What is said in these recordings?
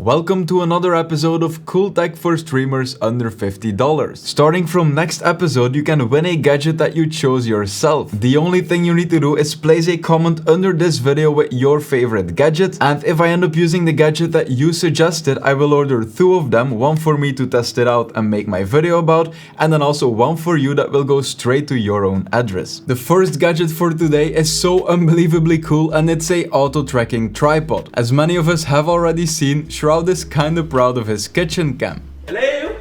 Welcome to another episode of Cool Tech for streamers under $50. Starting from next episode, you can win a gadget that you chose yourself. The only thing you need to do is place a comment under this video with your favorite gadget, and if I end up using the gadget that you suggested, I will order 2 of them, one for me to test it out and make my video about, and then also one for you that will go straight to your own address. The first gadget for today is so unbelievably cool, and it's a auto tracking tripod. As many of us have already seen, Shroud is kinda proud of his kitchen cam. Hello?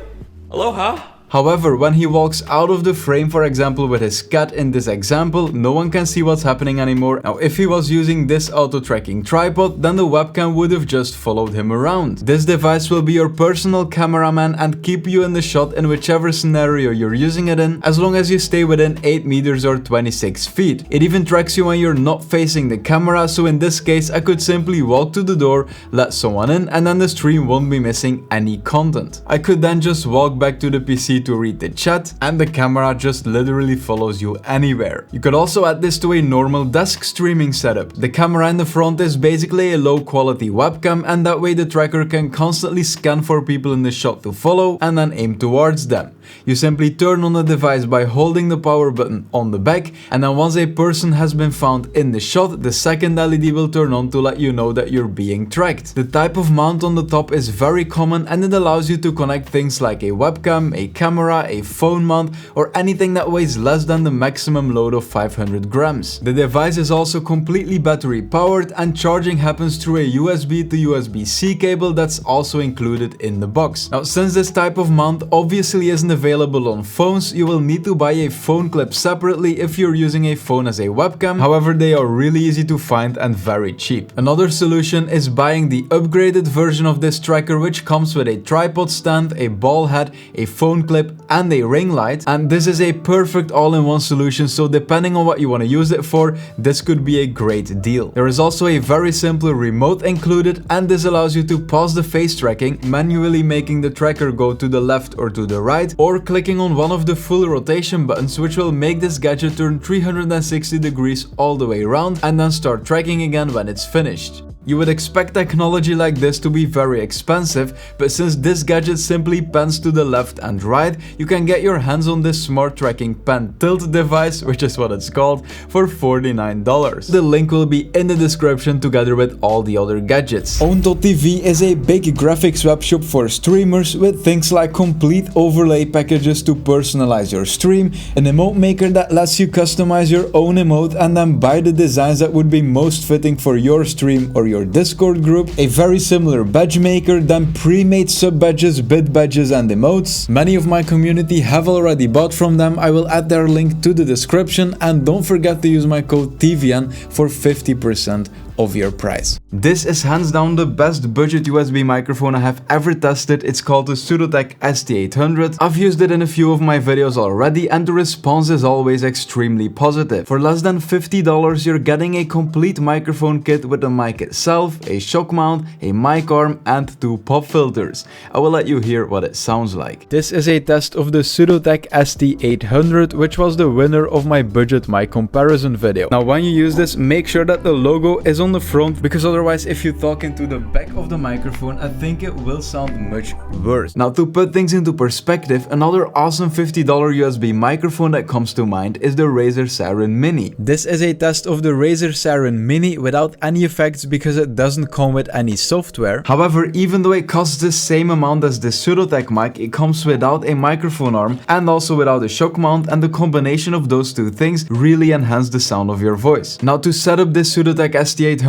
Aloha? However, when he walks out of the frame, for example with his cat in this example, no one can see what's happening anymore. Now if he was using this auto tracking tripod, then the webcam would have just followed him around. This device will be your personal cameraman and keep you in the shot in whichever scenario you're using it in, as long as you stay within 8 meters or 26 feet. It even tracks you when you're not facing the camera, so in this case I could simply walk to the door, let someone in, and then the stream won't be missing any content. I could then just walk back to the PC to read the chat, and the camera just literally follows you anywhere. You could also add this to a normal desk streaming setup. The camera in the front is basically a low quality webcam, and that way the tracker can constantly scan for people in the shot to follow and then aim towards them. You simply turn on the device by holding the power button on the back, and then once a person has been found in the shot, the second LED will turn on to let you know that you're being tracked. The type of mount on the top is very common, and it allows you to connect things like a webcam, a camera, a phone mount, or anything that weighs less than the maximum load of 500 grams. The device is also completely battery powered, and charging happens through a USB to USB-C cable that's also included in the box. Now, since this type of mount obviously isn't available on phones, you will need to buy a phone clip separately if you're using a phone as a webcam. However, they are really easy to find and very cheap. Another solution is buying the upgraded version of this tracker, which comes with a tripod stand, a ball head, a phone clip, and a ring light. And this is a perfect all-in-one solution, so depending on what you want to use it for, this could be a great deal. There is also a very simple remote included, and this allows you to pause the face tracking, manually making the tracker go to the left or to the right, or clicking on one of the full rotation buttons, which will make this gadget turn 360 degrees all the way around and then start tracking again when it's finished. You would expect technology like this to be very expensive, but since this gadget simply pans to the left and right, you can get your hands on this smart tracking pan tilt device, which is what it's called, for $49. The link will be in the description together with all the other gadgets. Own.tv is a big graphics webshop for streamers with things like complete overlay packages to personalize your stream, an emote maker that lets you customize your own emote and then buy the designs that would be most fitting for your stream or your Discord group, a very similar badge maker, then pre-made sub-badges, bit badges and emotes. Many of my community have already bought from them. I will add their link to the description, and don't forget to use my code TVN for 50% of your price. This is hands down the best budget USB microphone I have ever tested. It's called the Sudotack ST-800. I've used it in a few of my videos already, and the response is always extremely positive. For less than $50, you're getting a complete microphone kit with the mic itself, a shock mount, a mic arm, and 2 pop filters. I will let you hear what it sounds like. This is a test of the Sudotack ST-800, which was the winner of my budget mic comparison video. Now, when you use this, make sure that the logo is on the front, because otherwise if you talk into the back of the microphone, I think it will sound much worse. Now, to put things into perspective, another awesome $50 USB microphone that comes to mind is the Razer Siren Mini. This is a test of the Razer Siren Mini without any effects because it doesn't come with any software. However, even though it costs the same amount as the Sudotack mic, it comes without a microphone arm and also without a shock mount, and the combination of those two things really enhance the sound of your voice. Now, to set up this Sudotack ST-800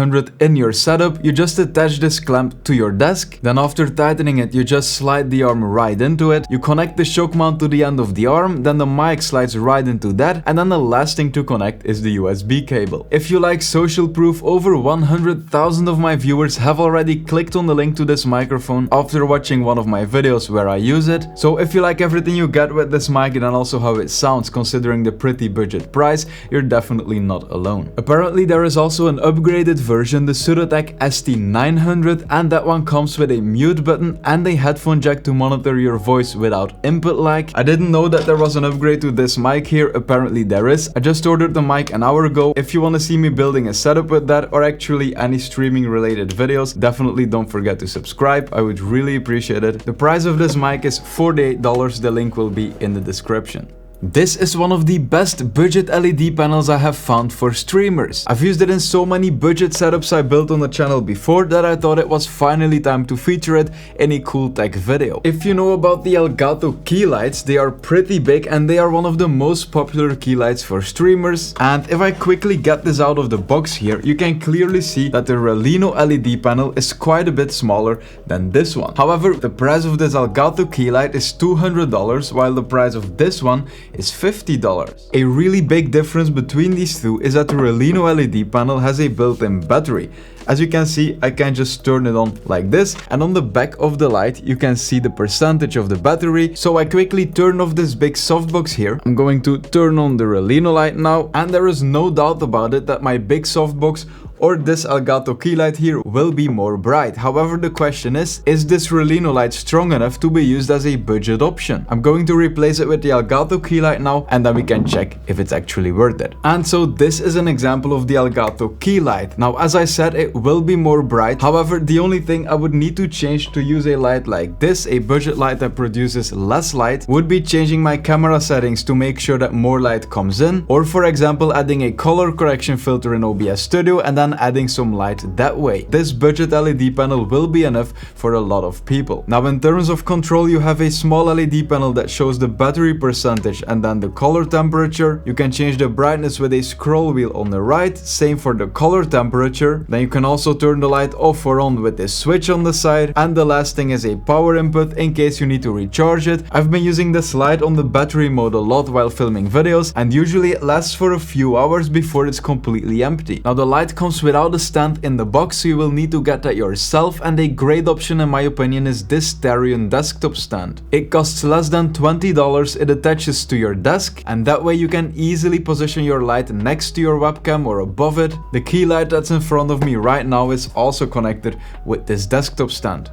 in your setup, you just attach this clamp to your desk. Then after tightening it, you just slide the arm right into it. You connect the shock mount to the end of the arm, then the mic slides right into that, and then the last thing to connect is the USB cable. If you like social proof, over 100,000 of my viewers have already clicked on the link to this microphone after watching one of my videos where I use it. So if you like everything you get with this mic and also how it sounds considering the pretty budget price, you're definitely not alone. Apparently there is also an upgraded upgraded version, the Sudotack ST-900, and that one comes with a mute button and a headphone jack to monitor your voice without input lag. I didn't know that there was an upgrade to this mic here, apparently there is. I just ordered the mic an hour ago. If you want to see me building a setup with that, or actually any streaming related videos, definitely don't forget to subscribe, I would really appreciate it. The price of this mic is $48, the link will be in the description. This is one of the best budget LED panels I have found for streamers. I've used it in so many budget setups I built on the channel before that I thought it was finally time to feature it in a cool tech video. If you know about the Elgato key lights, they are pretty big and they are one of the most popular key lights for streamers. And if I quickly get this out of the box here, you can clearly see that the Raleno LED panel is quite a bit smaller than this one. However, the price of this Elgato key light is $200, while the price of this one is $50. A really big difference between these two is that the Raleno LED panel has a built-in battery. As you can see, I can just turn it on like this, and on the back of the light you can see the percentage of the battery. So I quickly turn off this big softbox here. I'm going to turn on the Raleno light now, and there is no doubt about it that my big softbox or this Elgato key light here will be more bright. However, the question is this Raleno light strong enough to be used as a budget option? I'm going to replace it with the Elgato key light now, and then we can check if it's actually worth it. And so this is an example of the Elgato key light. Now, as I said, it will be more bright. However, the only thing I would need to change to use a light like this, a budget light that produces less light, would be changing my camera settings to make sure that more light comes in, or for example adding a color correction filter in OBS Studio and then adding some light that way. This budget LED panel will be enough for a lot of people. Now, in terms of control, you have a small LED panel that shows the battery percentage and then the color temperature. You can change the brightness with a scroll wheel on the right, same for the color temperature. Then you can also turn the light off or on with this switch on the side, and the last thing is a power input in case you need to recharge it. I've been using this light on the battery mode a lot while filming videos, and usually it lasts for a few hours before it's completely empty. Now, the light comes without a stand in the box, so you will need to get that yourself, and a great option in my opinion is this Tarion desktop stand. It costs less than $20, it attaches to your desk, and that way you can easily position your light next to your webcam or above it. The key light that's in front of me right now is also connected with this desktop stand.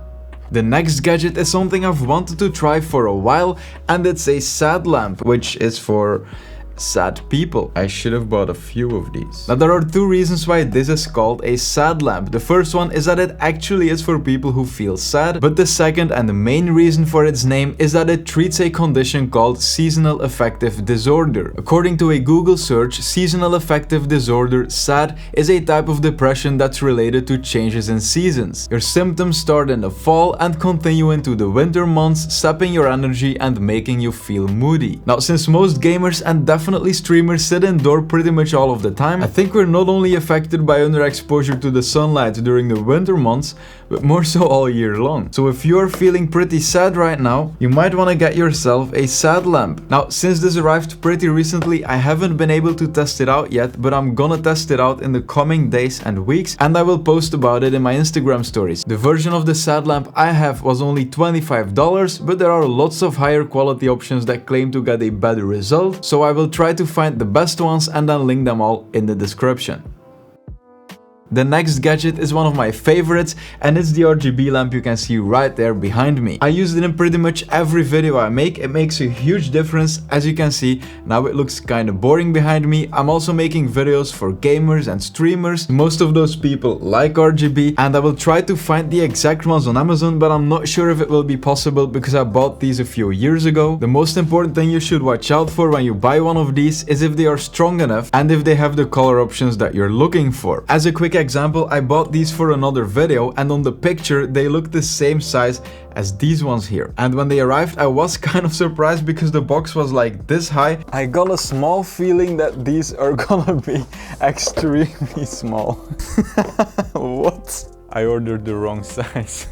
The next gadget is something I've wanted to try for a while, and it's a sad lamp, which is for sad people. I should have bought a few of these. Now, there are two reasons why this is called a sad lamp. The first one is that it actually is for people who feel sad, but the second and the main reason for its name is that it treats a condition called seasonal affective disorder. According to a Google search, seasonal affective disorder, SAD, is a type of depression that's related to changes in seasons. Your symptoms start in the fall and continue into the winter months, sapping your energy and making you feel moody. Now, since most gamers and definitely streamers sit indoor pretty much all of the time, I think we're not only affected by underexposure to the sunlight during the winter months, but more so all year long. So if you're feeling pretty sad right now, you might want to get yourself a sad lamp. Now, since this arrived pretty recently, I haven't been able to test it out yet, but I'm gonna test it out in the coming days and weeks, and I will post about it in my Instagram stories. The version of the sad lamp I have was only $25, but there are lots of higher quality options that claim to get a better result, so I will try to find the best ones and then link them all in the description. The next gadget is one of my favorites, and it's the RGB lamp you can see right there behind me. I use it in pretty much every video I make. It makes a huge difference. As you can see, now it looks kind of boring behind me. I'm also making videos for gamers and streamers. Most of those people like RGB, and I will try to find the exact ones on Amazon, but I'm not sure if it will be possible because I bought these a few years ago. The most important thing you should watch out for when you buy one of these is if they are strong enough and if they have the color options that you're looking for. As a quick example, I bought these for another video, and on the picture they look the same size as these ones here. And when they arrived, I was kind of surprised because the box was like this high. I got a small feeling that these are gonna be extremely small. What? I ordered the wrong size.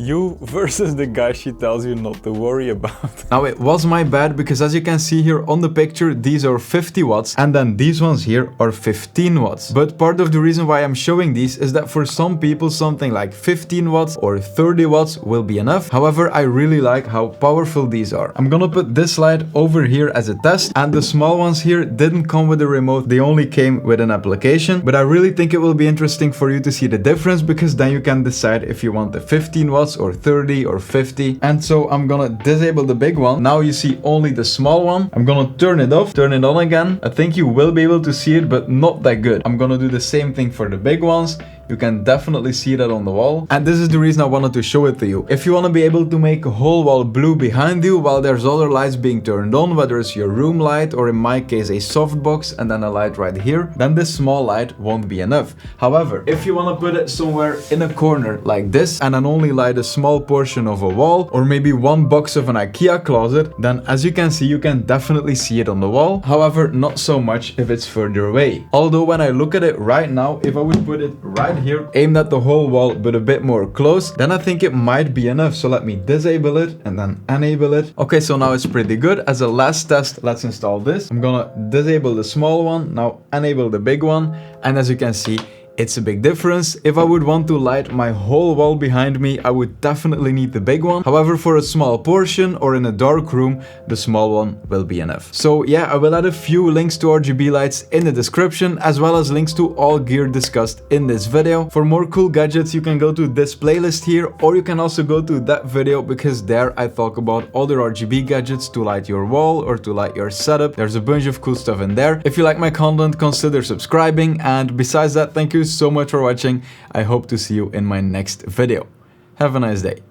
You versus the guy she tells you not to worry about. Now it was my bad because as you can see here on the picture, these are 50 watts and then these ones here are 15 watts. But part of the reason why I'm showing these is that for some people something like 15 watts or 30 watts will be enough. However, I really like how powerful these are. I'm gonna put this light over here as a test, and the small ones here didn't come with a remote, they only came with an application. But I really think it will be interesting for you to see the difference, because then you can decide if you want the 15 watts or 30 or 50. And so I'm gonna disable the big one. Now you see only the small one. I'm gonna turn it off, turn it on again. I think you will be able to see it, but not that good. I'm gonna do the same thing for the big ones. You can definitely see that on the wall. And this is the reason I wanted to show it to you. If you want to be able to make a whole wall blue behind you while there's other lights being turned on, whether it's your room light or in my case a softbox and then a light right here, then this small light won't be enough. However, if you want to put it somewhere in a corner like this and then only light a small portion of a wall or maybe one box of an IKEA closet, then as you can see, you can definitely see it on the wall. However, not so much if it's further away. Although when I look at it right now, if I would put it right here, aimed at the whole wall but a bit more close, then I think it might be enough. So let me disable it and then enable it. Okay, so now it's pretty good. As a last test, let's install this. I'm gonna disable the small one, now enable the big one, and as you can see, it's a big difference. If I would want to light my whole wall behind me, I would definitely need the big one. However, for a small portion or in a dark room, the small one will be enough. So yeah, I will add a few links to RGB lights in the description, as well as links to all gear discussed in this video. For more cool gadgets, you can go to this playlist here, or you can also go to that video, because there I talk about other RGB gadgets to light your wall or to light your setup. There's a bunch of cool stuff in there. If you like my content, consider subscribing, and besides that, thank you so much for watching. I hope to see you in my next video. Have a nice day.